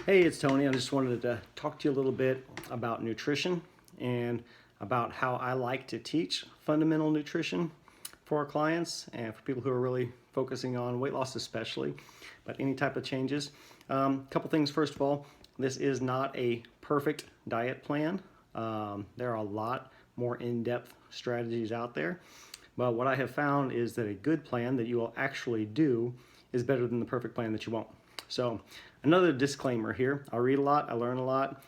Hey, it's Tony. I just wanted to talk to you a little bit about nutrition and about how I like to teach fundamental nutrition for our clients and for people who are really focusing on weight loss, especially, but any type of changes. Couple things. First of all, this is not a perfect diet plan. There are a lot more in-depth strategies out there, but what I have found is that a good plan that you will actually do is better than the perfect plan that you won't. So another disclaimer here, I read a lot, I learn a lot.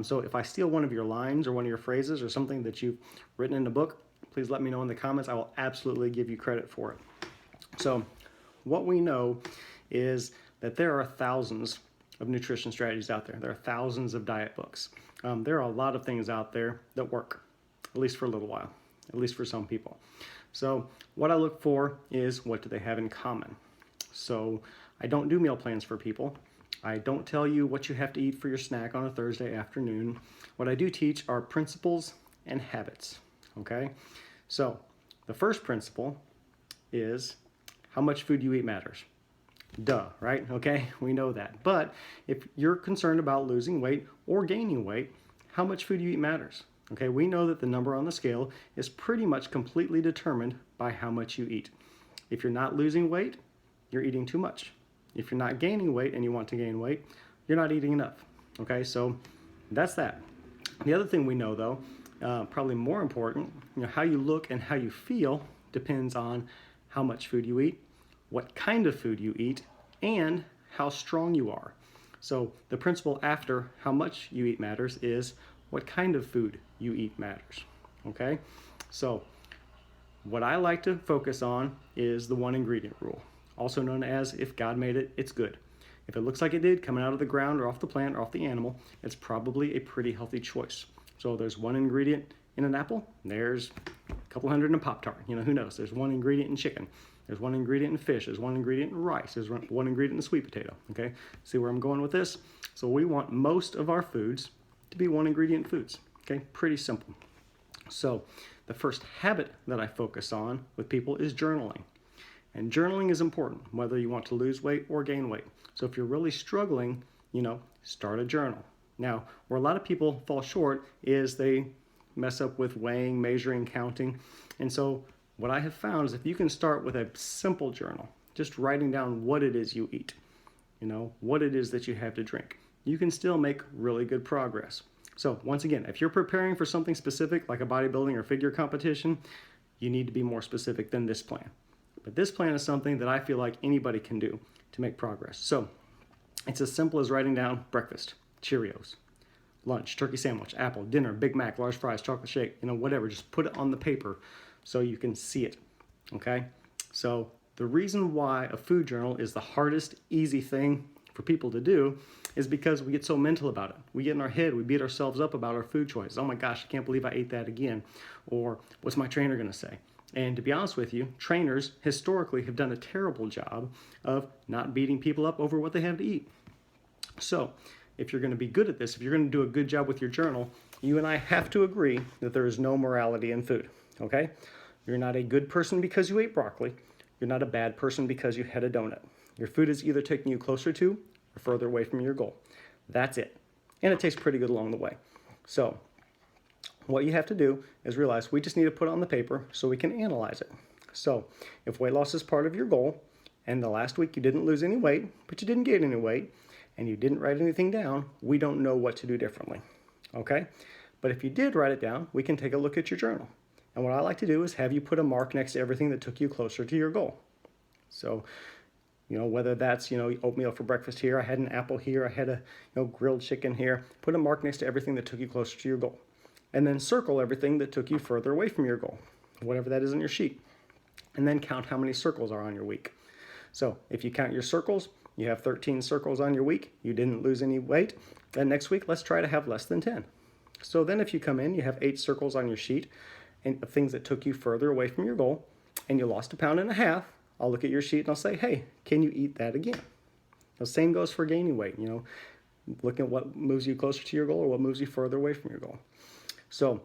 So if I steal one of your lines or one of your phrases or something that you've written in a book, please let me know in the comments. I will absolutely give you credit for it. So what we know is that there are thousands of nutrition strategies out there. There are thousands of diet books. There are a lot of things out there that work, at least for a little while, at least for some people. So what I look for is, what do they have in common? So I don't do meal plans for people. I don't tell you what you have to eat for your snack on a Thursday afternoon. What I do teach are principles and habits, okay? So the first principle is how much food you eat matters. Duh, right? Okay, we know that. But if you're concerned about losing weight or gaining weight, how much food you eat matters. Okay, we know that the number on the scale is pretty much completely determined by how much you eat. If you're not losing weight, you're eating too much. If you're not gaining weight and you want to gain weight, you're not eating enough. Okay, so that's that. The other thing we know, though, probably more important, how you look and how you feel depends on how much food you eat, what kind of food you eat, and how strong you are. So the principle after how much you eat matters is what kind of food you eat matters. Okay, so what I like to focus on is the one ingredient rule, also known as if God made it, it's good. If it looks like it did coming out of the ground or off the plant or off the animal, it's probably a pretty healthy choice. So there's one ingredient in an apple, there's a couple hundred in a Pop-Tart. Who knows? There's one ingredient in chicken. There's one ingredient in fish. There's one ingredient in rice. There's one ingredient in sweet potato. Okay, see where I'm going with this? So we want most of our foods to be one ingredient foods. Okay, pretty simple. So the first habit that I focus on with people is journaling. And journaling is important, whether you want to lose weight or gain weight. So if you're really struggling, start a journal. Now, where a lot of people fall short is they mess up with weighing, measuring, counting. And so what I have found is if you can start with a simple journal, just writing down what it is you eat, what it is that you have to drink, you can still make really good progress. So once again, if you're preparing for something specific like a bodybuilding or figure competition, you need to be more specific than this plan. But this plan is something that I feel like anybody can do to make progress. So it's as simple as writing down breakfast, Cheerios, lunch, turkey sandwich, apple, dinner, Big Mac, large fries, chocolate shake, whatever. Just put it on the paper so you can see it, okay? So the reason why a food journal is the hardest, easy thing for people to do is because we get so mental about it. We get in our head, we beat ourselves up about our food choices. Oh my gosh, I can't believe I ate that again. Or what's my trainer gonna say? And to be honest with you, trainers historically have done a terrible job of not beating people up over what they have to eat. So if you're going to be good at this, if you're going to do a good job with your journal, you and I have to agree that there is no morality in food, okay? You're not a good person because you ate broccoli. You're not a bad person because you had a donut. Your food is either taking you closer to or further away from your goal. That's it. And it tastes pretty good along the way. So what you have to do is realize we just need to put it on the paper so we can analyze it. So if weight loss is part of your goal, and the last week you didn't lose any weight, but you didn't gain any weight, and you didn't write anything down, we don't know what to do differently, okay? But if you did write it down, we can take a look at your journal. And what I like to do is have you put a mark next to everything that took you closer to your goal. So, whether that's, oatmeal for breakfast here, I had an apple here, I had a, grilled chicken here, put a mark next to everything that took you closer to your goal. And then circle everything that took you further away from your goal, whatever that is on your sheet. And then count how many circles are on your week. So if you count your circles, you have 13 circles on your week, you didn't lose any weight, then next week let's try to have less than 10. So then if you come in, you have 8 circles on your sheet and of things that took you further away from your goal, and you lost 1.5 pounds, I'll look at your sheet and I'll say, hey, can you eat that again? The same goes for gaining weight, look at what moves you closer to your goal or what moves you further away from your goal. So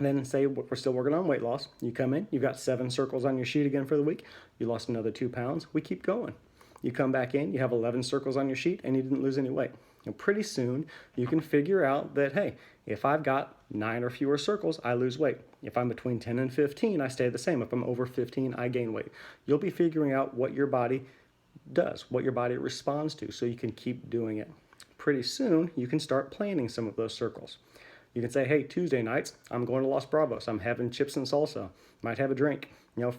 then say we're still working on weight loss. You come in, you've got 7 circles on your sheet again for the week. You lost another 2 pounds. We keep going. You come back in, you have 11 circles on your sheet, and you didn't lose any weight. And pretty soon, you can figure out that, hey, if I've got 9 or fewer circles, I lose weight. If I'm between 10 and 15, I stay the same. If I'm over 15, I gain weight. You'll be figuring out what your body does, what your body responds to, so you can keep doing it. Pretty soon, you can start planning some of those circles. You can say, hey, Tuesday nights, I'm going to Los Bravos. I'm having chips and salsa. Might have a drink.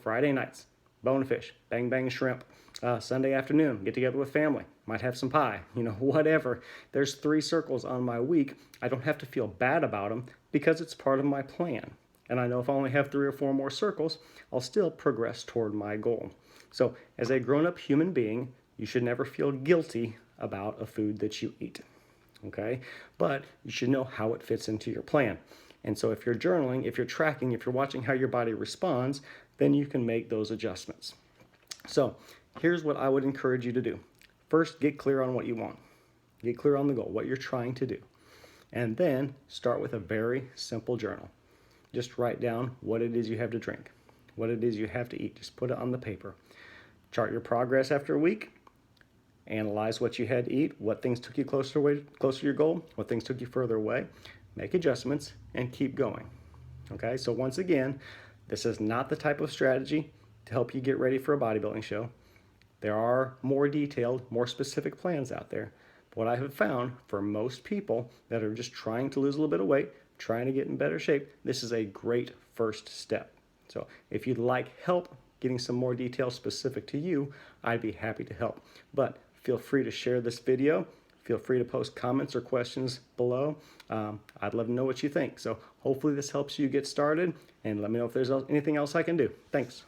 Friday nights, bonefish, bang bang shrimp. Sunday afternoon, get together with family. Might have some pie, whatever. There's 3 circles on my week. I don't have to feel bad about them because it's part of my plan. And I know if I only have 3 or 4 more circles, I'll still progress toward my goal. So as a grown-up human being, you should never feel guilty about a food that you eat. Okay? But you should know how it fits into your plan. And so if you're journaling, if you're tracking, if you're watching how your body responds, then you can make those adjustments. So here's what I would encourage you to do. First, get clear on what you want. Get clear on the goal, what you're trying to do. And then start with a very simple journal. Just write down what it is you have to drink, what it is you have to eat. Just put it on the paper. Chart your progress after a week. Analyze what you had to eat, what things took you closer to your goal, what things took you further away. Make adjustments and keep going. Okay, so once again, this is not the type of strategy to help you get ready for a bodybuilding show. There are more detailed, more specific plans out there. But what I have found for most people that are just trying to lose a little bit of weight, trying to get in better shape, this is a great first step. So if you'd like help getting some more details specific to you, I'd be happy to help. But feel free to share this video. Feel free to post comments or questions below. I'd love to know what you think. So hopefully this helps you get started, and let me know if there's anything else I can do. Thanks.